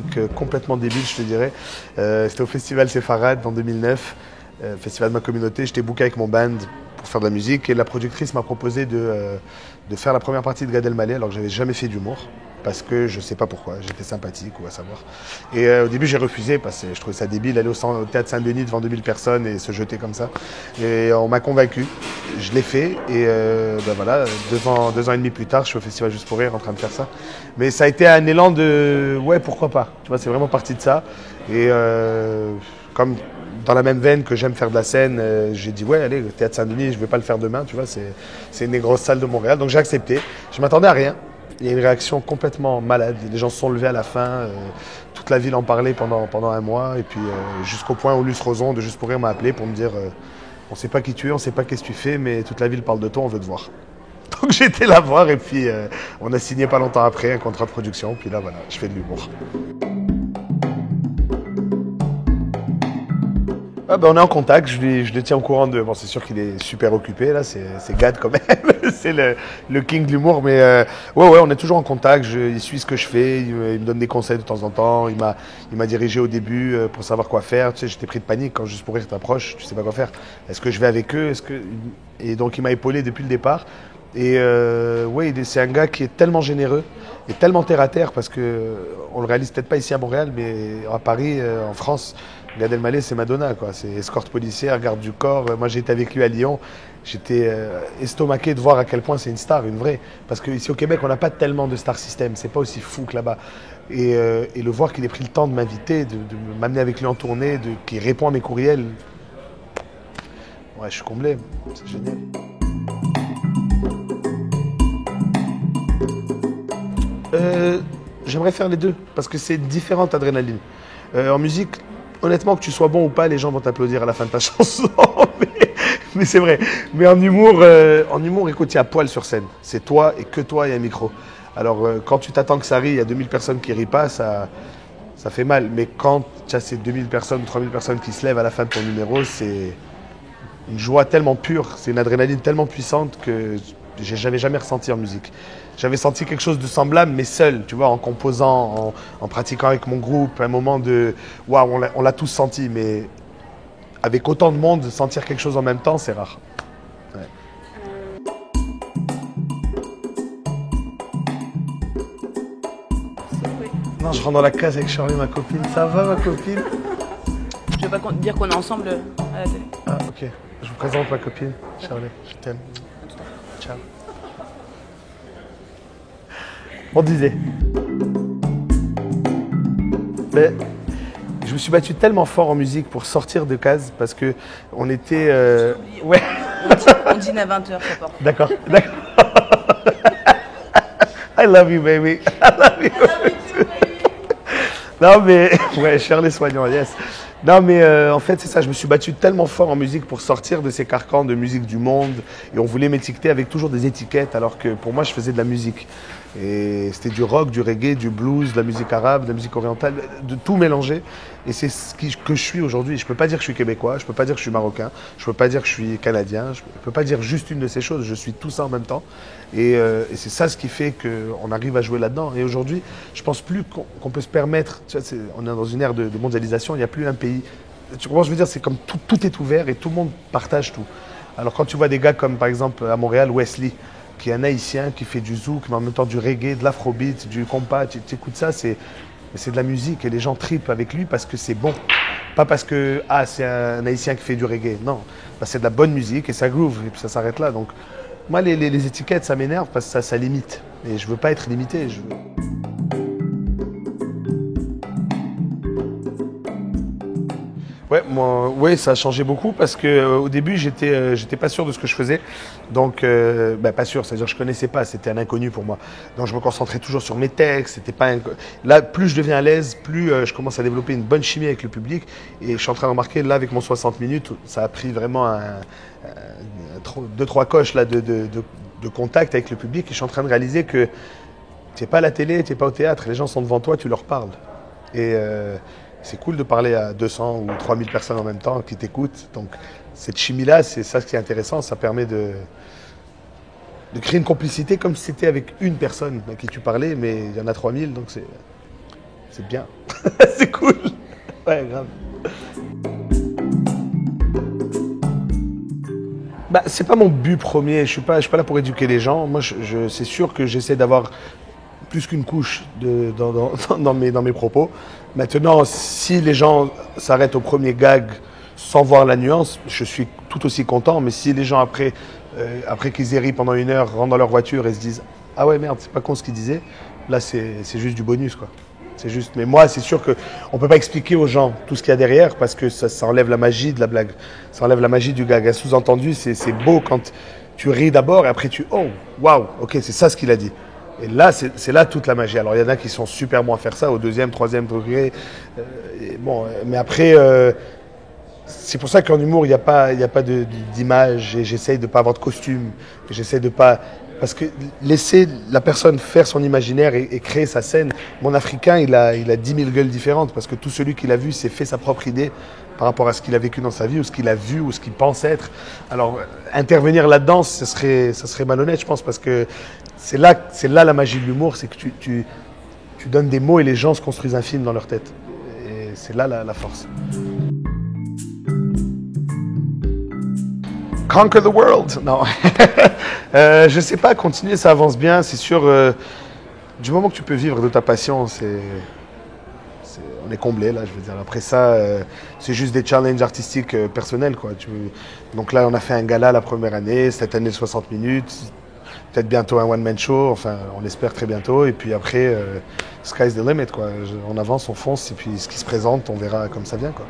truc complètement débile, je te dirais. C'était au festival Sepharad en 2009, festival de ma communauté. J'étais booké avec mon band pour faire de la musique et la productrice m'a proposé de faire la première partie de Gad Elmaleh alors que j'avais jamais fait d'humour. Parce que je sais pas pourquoi, j'étais sympathique ou à savoir. Et au début j'ai refusé parce que je trouvais ça débile aller au théâtre Saint-Denis devant 2000 personnes et se jeter comme ça. Et on m'a convaincu, je l'ai fait et voilà, 2 ans et demi plus tard je suis au Festival Juste pour Rire en train de faire ça. Mais ça a été un élan de ouais pourquoi pas, tu vois c'est vraiment parti de ça. Et comme dans la même veine que j'aime faire de la scène, j'ai dit ouais allez le théâtre Saint-Denis je vais pas le faire demain, tu vois c'est une des grosses salles de Montréal donc j'ai accepté. Je m'attendais à rien. Il y a une réaction complètement malade. Les gens se sont levés à la fin. Toute la ville en parlait pendant un mois. Et puis jusqu'au point où Luce Roson de Juste pour Rire m'a appelé pour me dire on ne sait pas qui tu es, on ne sait pas qu'est-ce que tu fais, mais toute la ville parle de toi, on veut te voir. Donc j'ai été la voir et puis on a signé pas longtemps après un contrat de production. Puis là voilà, je fais de l'humour. Ah ben on est en contact, je le tiens au courant de... Bon, c'est sûr qu'il est super occupé, là, c'est Gad quand même, c'est le king de l'humour, mais ouais, on est toujours en contact, il suit ce que je fais, il me donne des conseils de temps en temps, il m'a dirigé au début pour savoir quoi faire, tu sais, j'étais pris de panique quand Juste pour Rire t'approche, tu sais pas quoi faire. Est-ce que je vais avec eux, Et donc il m'a épaulé depuis le départ, et ouais, c'est un gars qui est tellement généreux, et tellement terre à terre, parce que on le réalise peut-être pas ici à Montréal, mais à Paris, en France, Gad Elmaleh, c'est Madonna, quoi. C'est escorte policière, garde du corps. Moi, j'ai été avec lui à Lyon. J'étais estomaqué de voir à quel point c'est une star, une vraie. Parce qu'ici au Québec, on n'a pas tellement de star system. C'est pas aussi fou que là-bas. Et le voir qu'il ait pris le temps de m'inviter, de m'amener avec lui en tournée, qu'il répond à mes courriels. Ouais, je suis comblé. C'est génial. J'aimerais faire les deux, parce que c'est différente adrénaline. En musique, honnêtement, que tu sois bon ou pas, les gens vont t'applaudir à la fin de ta chanson. mais c'est vrai. Mais en humour, écoute, il y a poil sur scène. C'est toi et que toi et un micro. Alors, quand tu t'attends que ça rie, il y a 2000 personnes qui rient pas, ça fait mal. Mais quand tu as ces 2000 personnes ou 3000 personnes qui se lèvent à la fin de ton numéro, c'est une joie tellement pure, c'est une adrénaline tellement puissante que j'avais jamais ressenti en musique. J'avais senti quelque chose de semblable, mais seul, tu vois, en composant, en pratiquant avec mon groupe, un moment de waouh, on l'a tous senti, mais avec autant de monde, sentir quelque chose en même temps, c'est rare. Ouais. Non, je rentre dans la case avec Charlie, ma copine. Ça va, ma copine? Je vais pas dire qu'on est ensemble à la télé. Ah, ok. Je vous présente ma copine, Charlie. Je t'aime. Ciao. On disait. Mais je me suis battu tellement fort en musique pour sortir de case parce que on était. Ouais. On dîne à 20h, ça porte. D'accord. I love you, baby. I love you. Non, mais. Ouais, Shirley Soignon, yes. Non, mais en fait, c'est ça. Je me suis battu tellement fort en musique pour sortir de ces carcans de musique du monde. Et on voulait m'étiqueter avec toujours des étiquettes, alors que pour moi, je faisais de la musique. Et c'était du rock, du reggae, du blues, de la musique arabe, de la musique orientale, de tout mélanger. Et c'est ce que je suis aujourd'hui. Je ne peux pas dire que je suis québécois, je ne peux pas dire que je suis marocain, je ne peux pas dire que je suis canadien, je ne peux pas dire juste une de ces choses. Je suis tout ça en même temps. Et c'est ça ce qui fait qu'on arrive à jouer là-dedans. Et aujourd'hui, je ne pense plus qu'on peut se permettre. Tu vois, on est dans une ère de mondialisation, il n'y a plus un pays. Tu comprends ce que je veux dire? C'est comme tout est ouvert et tout le monde partage tout. Alors quand tu vois des gars comme par exemple à Montréal, Wesley, qui est un haïtien, qui fait du zouk, mais en même temps du reggae, de l'afrobeat, du compas, tu écoutes ça, c'est de la musique et les gens tripent avec lui parce que c'est bon. Pas parce que c'est un haïtien qui fait du reggae, non. C'est de la bonne musique et ça groove et puis ça s'arrête là. Donc moi les étiquettes ça m'énerve parce que ça limite et je veux pas être limité. Ouais, ça a changé beaucoup parce que au début j'étais pas sûr de ce que je faisais, donc pas sûr, c'est-à-dire que je connaissais pas, c'était un inconnu pour moi. Donc je me concentrais toujours sur mes textes, c'était pas là plus je deviens à l'aise, plus je commence à développer une bonne chimie avec le public et je suis en train de remarquer là avec mon 60 minutes, ça a pris vraiment 2-3 coches là de contact avec le public et je suis en train de réaliser que tu n'es pas à la télé, tu n'es pas au théâtre, les gens sont devant toi, tu leur parles. Et c'est cool de parler à 200 ou 3000 personnes en même temps qui t'écoutent. Donc cette chimie-là, c'est ça ce qui est intéressant. Ça permet de créer une complicité comme si c'était avec une personne à qui tu parlais, mais il y en a 3000, donc c'est bien. C'est cool. Ouais, grave. Bah, c'est pas mon but premier. Je suis pas là pour éduquer les gens. Moi, c'est sûr que j'essaie d'avoir plus qu'une couche dans mes propos. Maintenant, si les gens s'arrêtent au premier gag sans voir la nuance, je suis tout aussi content. Mais si les gens, après qu'ils aient ri pendant 1 heure, rentrent dans leur voiture et se disent « Ah ouais, merde, c'est pas con ce qu'ils disaient », là, c'est juste du bonus, quoi. C'est juste. Mais moi, c'est sûr qu'on ne peut pas expliquer aux gens tout ce qu'il y a derrière parce que ça enlève la magie de la blague. Ça enlève la magie du gag. Sous-entendu, c'est beau quand tu ris d'abord et après oh, waouh, ok, c'est ça ce qu'il a dit. Et là, c'est là toute la magie. Alors, il y en a qui sont super bons à faire ça au 2e, 3e degré. Mais après, c'est pour ça qu'en humour, il n'y a pas d'image et j'essaye de ne pas avoir de costume. Et j'essaye de pas. Parce que laisser la personne faire son imaginaire et créer sa scène, mon Africain, il a 10 000 gueules différentes parce que tout celui qui l'a vu s'est fait sa propre idée par rapport à ce qu'il a vécu dans sa vie ou ce qu'il a vu ou ce qu'il pense être. Alors, intervenir là-dedans, ça serait malhonnête, je pense, parce que c'est là la magie de l'humour, c'est que tu donnes des mots et les gens se construisent un film dans leur tête. Et c'est là la force. Conquer the world. Non. Je sais pas, continuer, ça avance bien. C'est sûr, du moment que tu peux vivre de ta passion, on est comblé, là, je veux dire. Après ça, c'est juste des challenges artistiques personnels, quoi. Donc là, on a fait un gala la première année, cette année 60 minutes. Peut-être bientôt un one-man show, enfin, on l'espère très bientôt. Et puis après, sky's the limit, quoi. On avance, on fonce, et puis ce qui se présente, on verra comme ça vient, quoi.